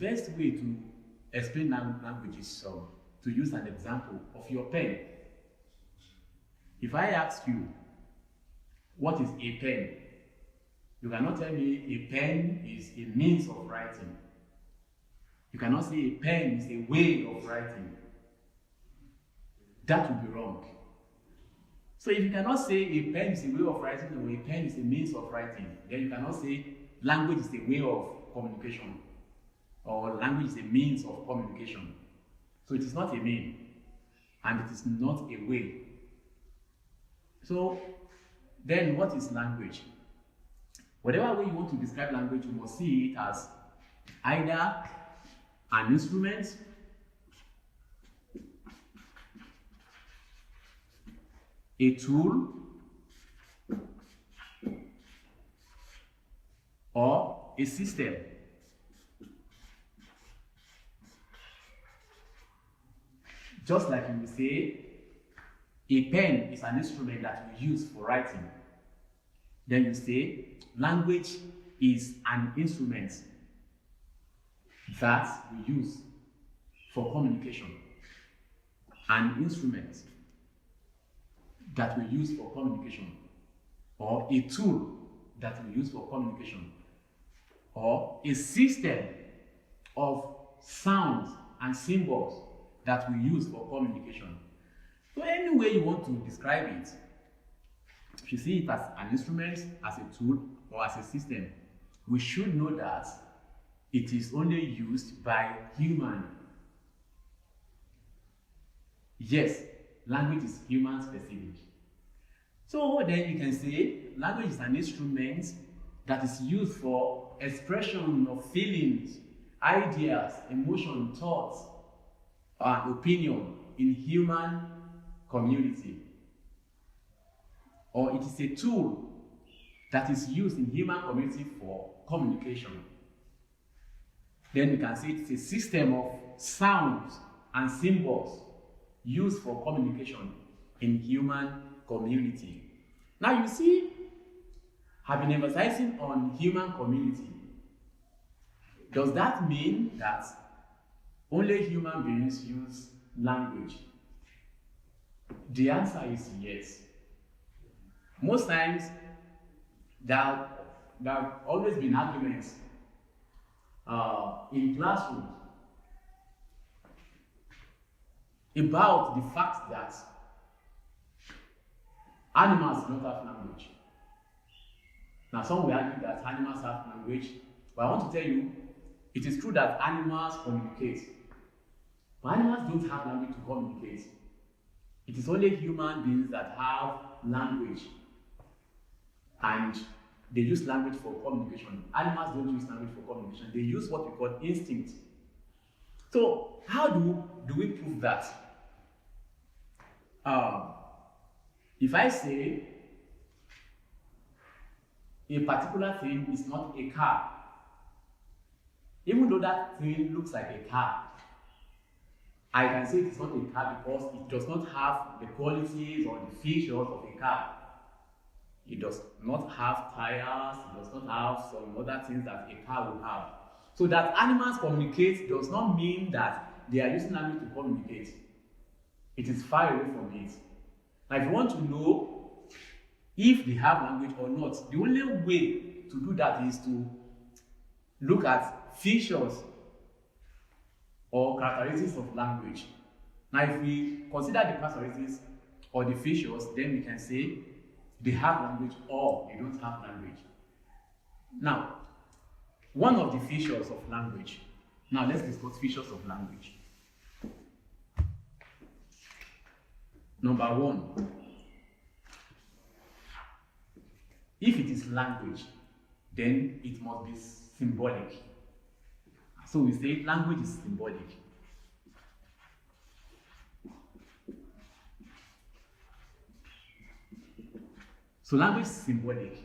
best way to explain language is to use an example of your pen. If I ask you, what is a pen? You cannot tell me a pen is a means of writing. You cannot say a pen is a way of writing. That would be wrong. So if you cannot say a pen is a way of writing or a pen is a means of writing, then you cannot say language is a way of communication or language is a means of communication. So it is not a mean and it is not a way. So then what is language? Whatever way you want to describe language, you must see it as either an instrument, a tool, or a system. Just like you will say, a pen is an instrument that we use for writing. Then you say, language is an instrument that we use for communication. An instrument that we use for communication, or a tool that we use for communication, or a system of sounds and symbols that we use for communication. So any way you want to describe it, if you see it as an instrument, as a tool, or as a system, we should know that it is only used by human. Yes, language is human specific. So then you can say language is an instrument that is used for expression of feelings, ideas, emotion, thoughts, and opinion in human community. Or it is a tool that is used in human community for communication. Then we can say it's a system of sounds and symbols used for communication in human community. Now you see, I've been emphasizing on human community. Does that mean that only human beings use language? The answer is yes. Most times, there have always been arguments in classrooms about the fact that animals don't have language. Now, some will argue that animals have language, but I want to tell you, it is true that animals communicate. But animals don't have language to communicate. It is only human beings that have language, and they use language for communication. Animals don't use language for communication. They use what we call instinct. So, how do we prove that? If I say a particular thing is not a car, even though that thing looks like a car, I can say it's not a car because it does not have the qualities or the features of a car. It does not have tires, it does not have some other things that a car will have. So that animals communicate does not mean that they are using language to communicate. It is far away from it. Now, if you want to know if they have language or not, the only way to do that is to look at features or characteristics of language. Now, if we consider the characteristics or the features, then we can say they have language or they don't have language. Now, one of the features of language. Now, let's discuss features of language. Number one, if it is language, then it must be symbolic. So we say language is symbolic. So language is symbolic.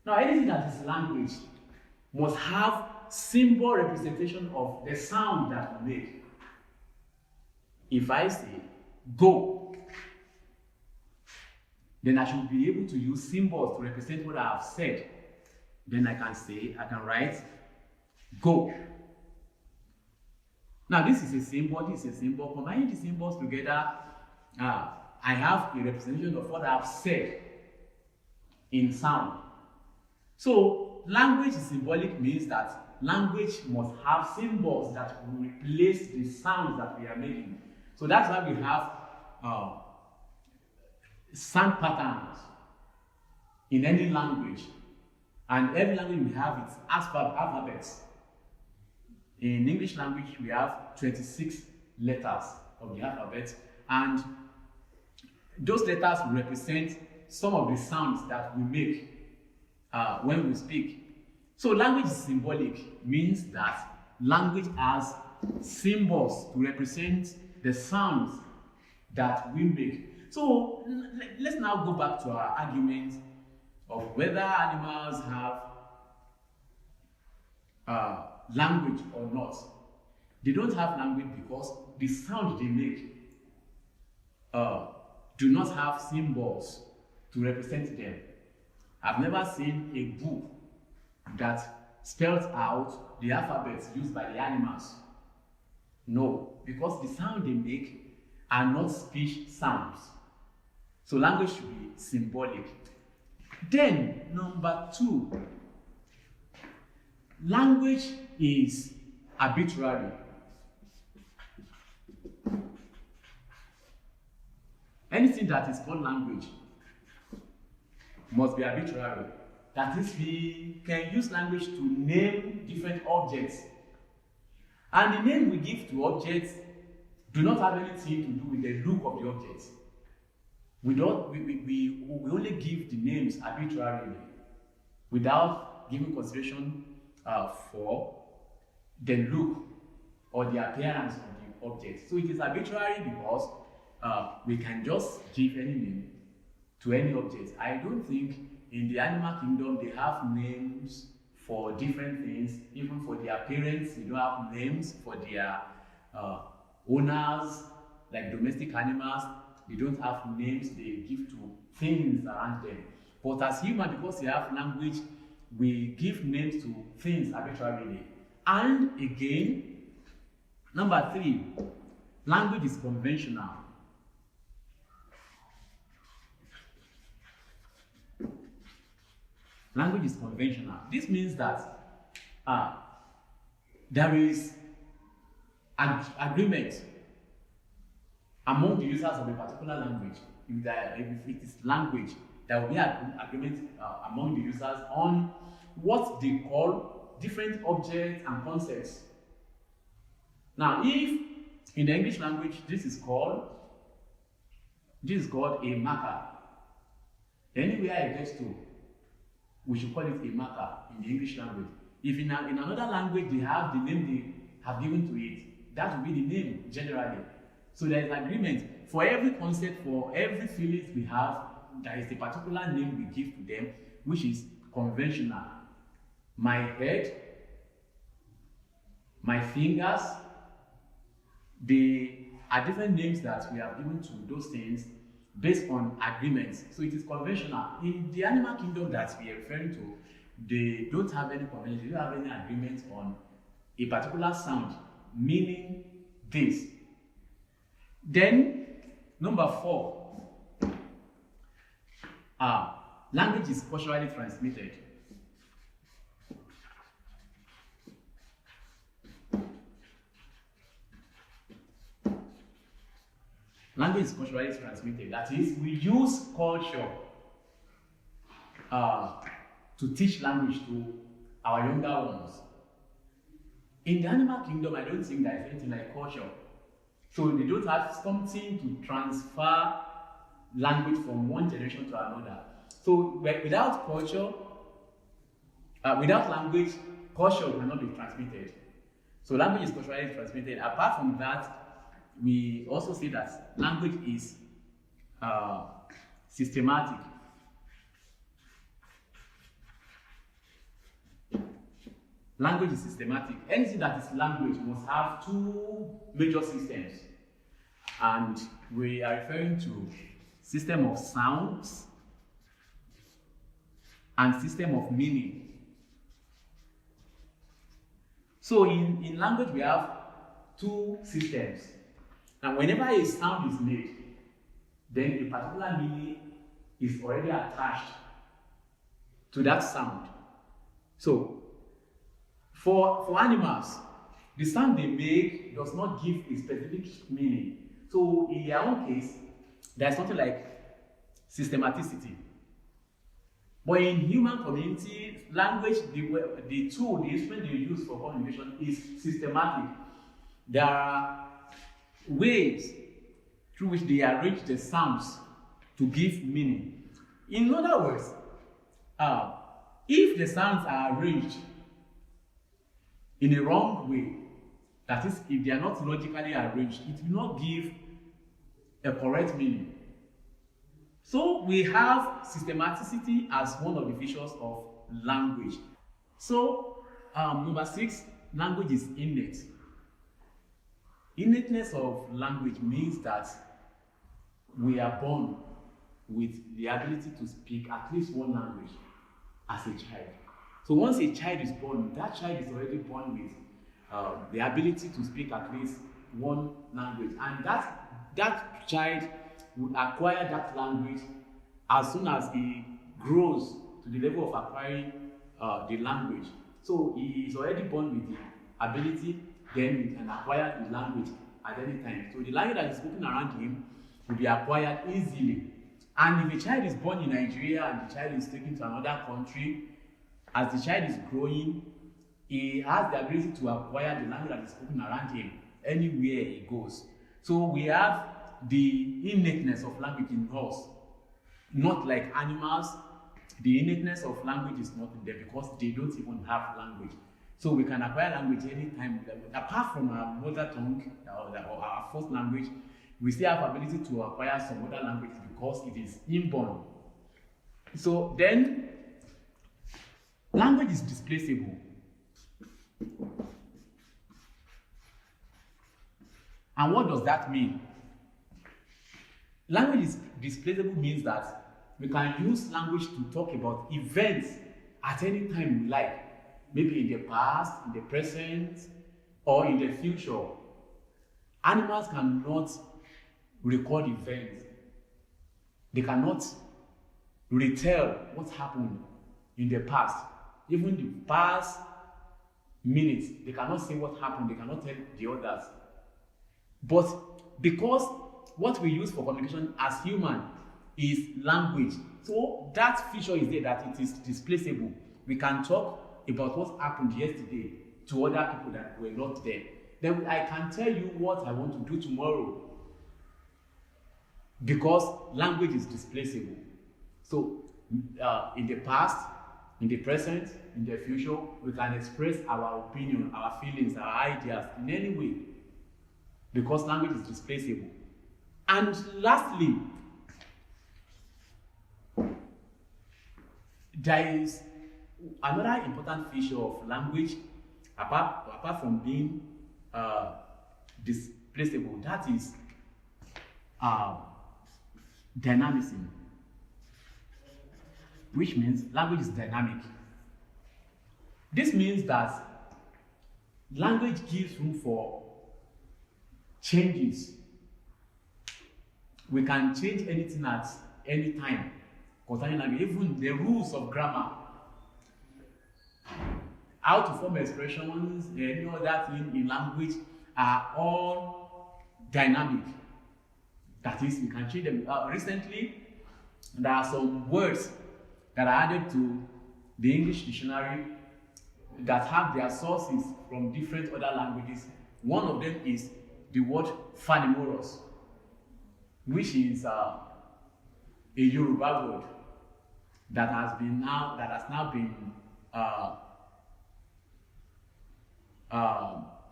Now, anything that is language must have symbol representation of the sound that we make. If I say go, then I should be able to use symbols to represent what I have said. Then I can write go. Now, this is a symbol, this is a symbol. Combining the symbols together, I have a representation of what I have said in sound. So, language is symbolic means that language must have symbols that will replace the sounds that we are making. So that's why we have sound patterns in any language. And every language we have its alphabets. In English language, we have 26 letters of the alphabet, and those letters represent some of the sounds that we make when we speak. So language is symbolic, means that language has symbols to represent the sounds that we make. So let's now go back to our argument of whether animals have language or not. They don't have language because the sound they make do not have symbols to represent them. I've never seen a book that spells out the alphabets used by the animals. No, because the sound they make are not speech sounds. So language should be symbolic. Then, number 2, language is arbitrary. Anything that is called language must be arbitrary. That is, we can use language to name different objects. And the name we give to objects do not have anything to do with the look of the objects. We only give the names arbitrarily without giving consideration for the look or the appearance of the object. So it is arbitrary because we can just give any name to any object. I don't think in the animal kingdom they have names for different things. Even for their parents, they don't have names. For their owners, like domestic animals, they don't have names they give to things around them. But as human, because we have language, we give names to things arbitrarily. And again, number 3, language is conventional. Language is conventional. This means that there is agreement among the users of a particular language. If it is language, there will be agreement among the users on what they call different objects and concepts. Now, if in the English language this is called a marker, anywhere it gets to, we should call it a marker in the English language. If in another language they have the name they have given to it, that will be the name generally. So there is agreement. For every concept, for every feelings we have, there is a particular name we give to them, which is conventional. My head, my fingers, they are different names that we have given to those things based on agreements. So it is conventional. In the animal kingdom that we are referring to, they don't have any convention, they don't have any agreement on a particular sound, meaning this. Then, number 4, language is culturally transmitted. Language is culturally transmitted. That is, we use culture to teach language to our younger ones. In the animal kingdom, I don't think there is anything like culture. So they don't have something to transfer language from one generation to another. So without culture, without language, culture cannot be transmitted. So language is culturally transmitted. Apart from that, we also see that language is systematic. Language is systematic. Anything that is language must have 2 major systems. And we are referring to system of sounds and system of meaning. So in language we have two systems. And whenever a sound is made, then a particular meaning is already attached to that sound. So, for animals, the sound they make does not give a specific meaning. So, in their own case, there's something like systematicity. But in human community, language, the tool, the instrument they use for communication is systematic. There are ways through which they arrange the sounds to give meaning. In other words, if the sounds are arranged in a wrong way, that is, if they are not logically arranged, it will not give a correct meaning. So we have systematicity as one of the features of language. So number 6, language is innate. Innateness of language means that we are born with the ability to speak at least one language as a child. So once a child is born, that child is already born with the ability to speak at least one language. And that child will acquire that language as soon as he grows to the level of acquiring the language. So he is already born with the ability, then he can acquire the language at any time. So the language that is spoken around him will be acquired easily. And if a child is born in Nigeria and the child is taken to another country, as the child is growing, he has the ability to acquire the language that is spoken around him anywhere he goes. So we have the innateness of language in us. Not like animals, the innateness of language is not in there because they don't even have language. So we can acquire language anytime. Apart from our mother tongue or our first language, we still have ability to acquire some other languages because it is inborn. So then, language is displaceable. And what does that mean? Language is displaceable means that we can use language to talk about events at any time we like. Maybe in the past, in the present, or in the future. Animals cannot record events. They cannot retell what happened in the past. Even the past minutes, they cannot say what happened. They cannot tell the others. But because what we use for communication as human is language, so that feature is there, that it is displaceable. We can talk about what happened yesterday to other people that were not there. Then I can tell you what I want to do tomorrow because language is displaceable. So in the past, in the present, in the future, we can express our opinion, our feelings, our ideas in any way because language is displaceable. And lastly, there is another important feature of language, apart from being displaceable, that is dynamism, which means language is dynamic. This means that language gives room for changes. We can change anything at any time concerning language, even the rules of grammar. How to form expressions, any other thing in language are all dynamic. That is, we can change them. Recently, there are some words that are added to the English dictionary that have their sources from different other languages. One of them is the word phannemorous, which is a Yoruba word that has now been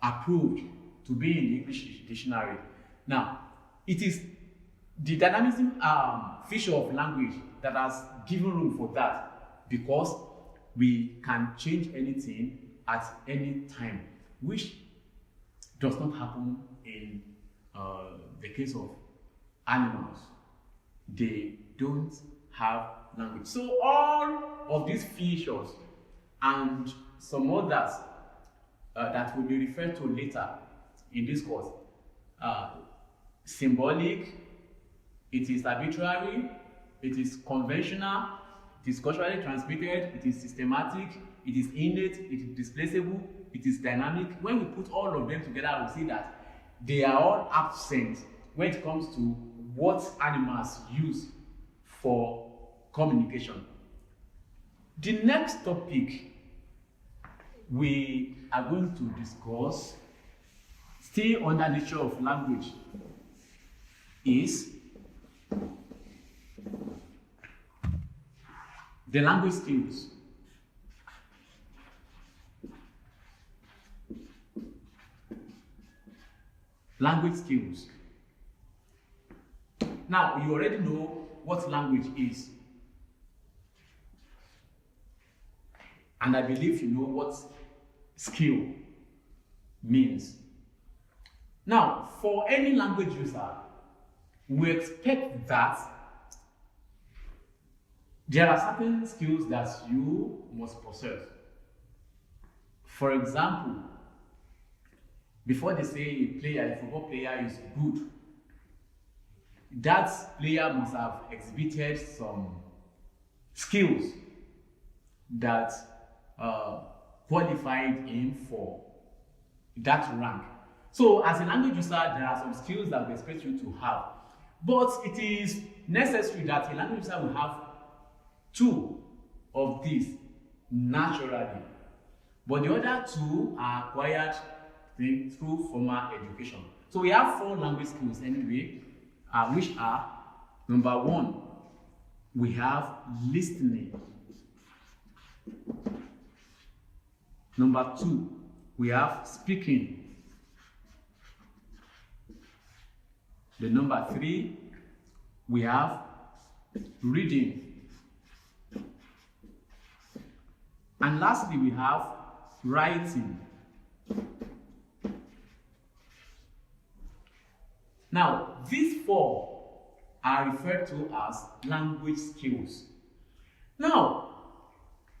approved to be in the English dictionary. Now, it is the dynamism feature of language that has given room for that because we can change anything at any time, which does not happen in the case of animals. They don't have language. So all of these features and some others that will be referred to later in this course. Symbolic, it is arbitrary, it is conventional, it is culturally transmitted, it is systematic, it is innate, it is displaceable, it is dynamic. When we put all of them together, we see that they are all absent when it comes to what animals use for communication. The next topic we are going to discuss, still under nature of language, is the language skills. Language skills. Now, you already know what language is. And I believe you know what skill means. Now, for any language user, we expect that there are certain skills that you must possess. For example, before they say a football player is good, that player must have exhibited some skills that qualified him for that rank. So as a language user, there are some skills that we expect you to have. But it is necessary that a language user will have two of these naturally. But the other two are acquired through formal education. So we have 4 language skills anyway, which are, number 1, we have listening. Number 2, we have speaking. The number 3, we have reading. And lastly, we have writing. Now, these 4 are referred to as language skills. Now,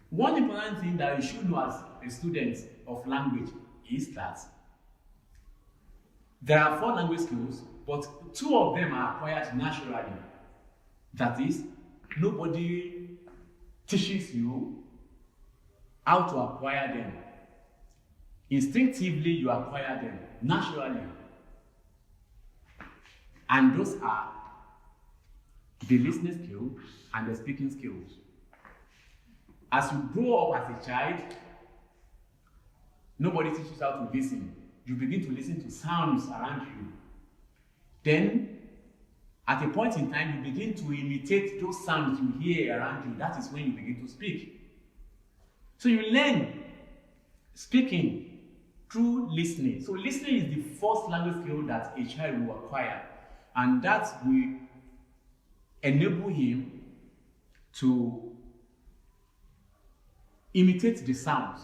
one important thing that you should know as a student of language is that there are 4 language skills, but 2 of them are acquired naturally. That is, nobody teaches you how to acquire them. Instinctively, you acquire them naturally. And those are the listening skill and the speaking skills. As you grow up as a child, nobody teaches how to listen. You begin to listen to sounds around you. Then, at a point in time, you begin to imitate those sounds you hear around you. That is when you begin to speak. So you learn speaking through listening. So listening is the first language skill that a child will acquire. And that will enable him to imitate the sounds,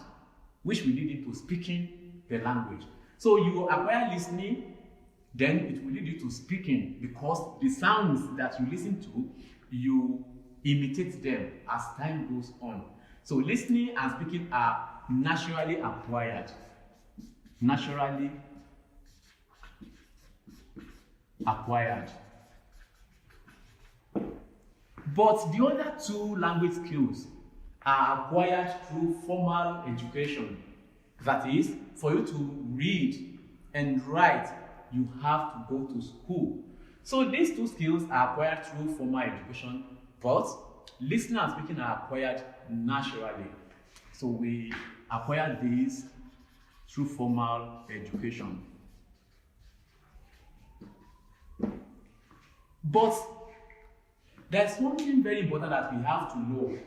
which will lead him to speaking the language. So you acquire listening, then it will lead you to speaking, because the sounds that you listen to, you imitate them as time goes on. So listening and speaking are naturally acquired. Naturally acquired. But the other 2 language skills are acquired through formal education. That is, for you to read and write, you have to go to school. So these 2 skills are acquired through formal education, but listening and speaking are acquired naturally. So we acquire these through formal education. But there's something very important that we have to know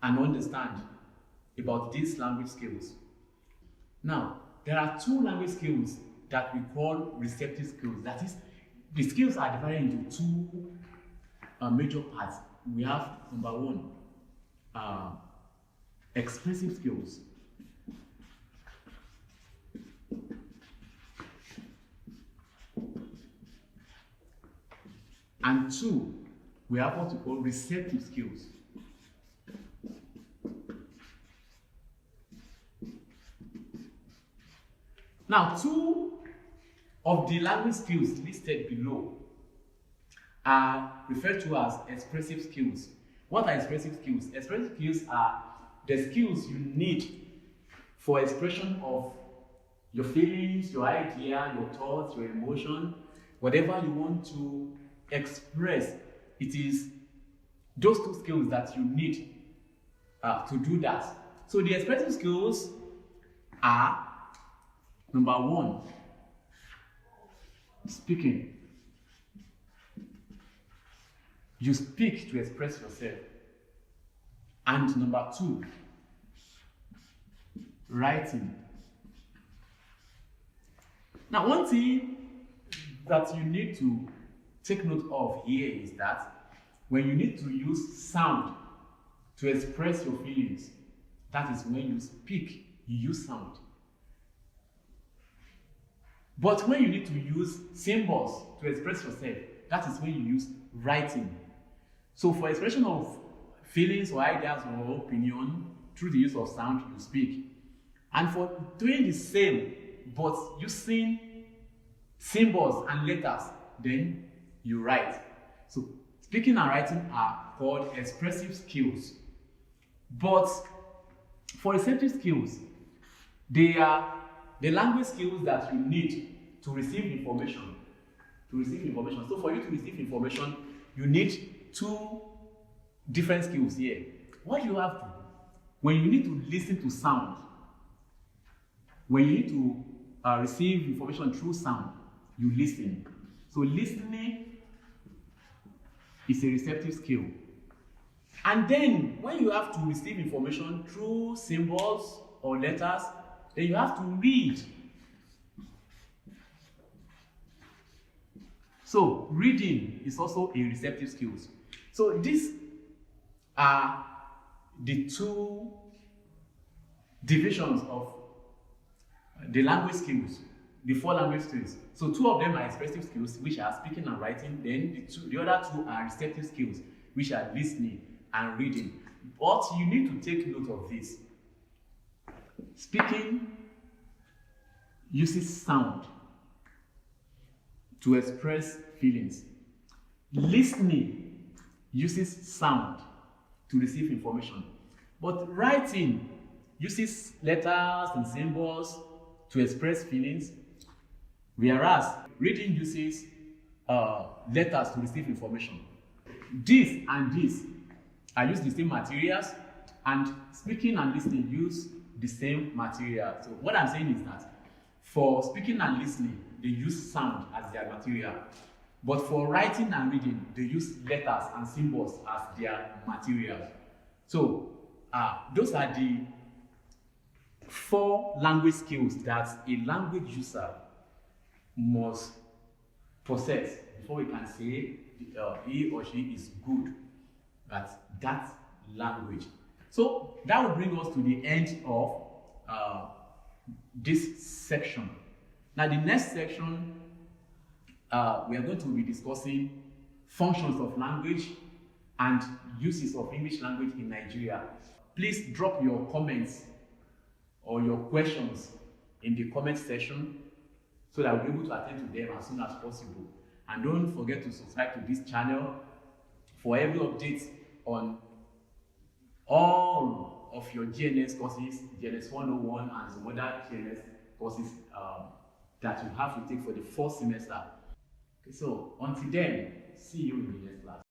and understand about these language skills. Now, there are 2 language skills that we call receptive skills. That is, the skills are divided into 2 major parts. We have, number 1, expressive skills. And 2, we have what we call receptive skills. Now, 2 of the language skills listed below are referred to as expressive skills. What are expressive skills? Expressive skills are the skills you need for expression of your feelings, your idea, your thoughts, your emotion, whatever you want to express. It is those two skills that you need to do that. So the expressive skills are, number one, speaking. You speak to express yourself. And number two, writing. Now, one thing that you need to take note of here is that when you need to use sound to express your feelings, that is when you speak, you use sound. But when you need to use symbols to express yourself, that is when you use writing. So for expression of feelings or ideas or opinion, through the use of sound, you speak. And for doing the same, but using symbols and letters, then you write. So speaking and writing are called expressive skills. But for receptive skills, they are the language skills that you need to receive information. So for you to receive information, you need two different skills here. What you have to, when you need to listen to sound, when you need to receive information through sound, you listen. So listening is a receptive skill. And then when you have to receive information through symbols or letters, then you have to read. So reading is also a receptive skill. So these are the two divisions of the language skills, the four language skills. So two of them are expressive skills, which are speaking and writing. Then the other two are receptive skills, which are listening and reading. But you need to take note of this. Speaking uses sound to express feelings. Listening uses sound to receive information. But writing uses letters and symbols to express feelings, whereas reading uses letters to receive information. This and this are used the same materials, and speaking and listening use the same material. So what I'm saying is that for speaking and listening, they use sound as their material. But for writing and reading, they use letters and symbols as their material. So those are the four language skills that a language user must possess before we can say he or she is good at that language. So that will bring us to the end of this section. Now the next section, we are going to be discussing functions of language and uses of English language in Nigeria. Please drop your comments or your questions in the comment section so that we'll be able to attend to them as soon as possible. And don't forget to subscribe to this channel for every update on all of your GNS courses, GNS 101 and some other GNS courses that you have to take for the first semester. Okay, so until then, see you in the next class.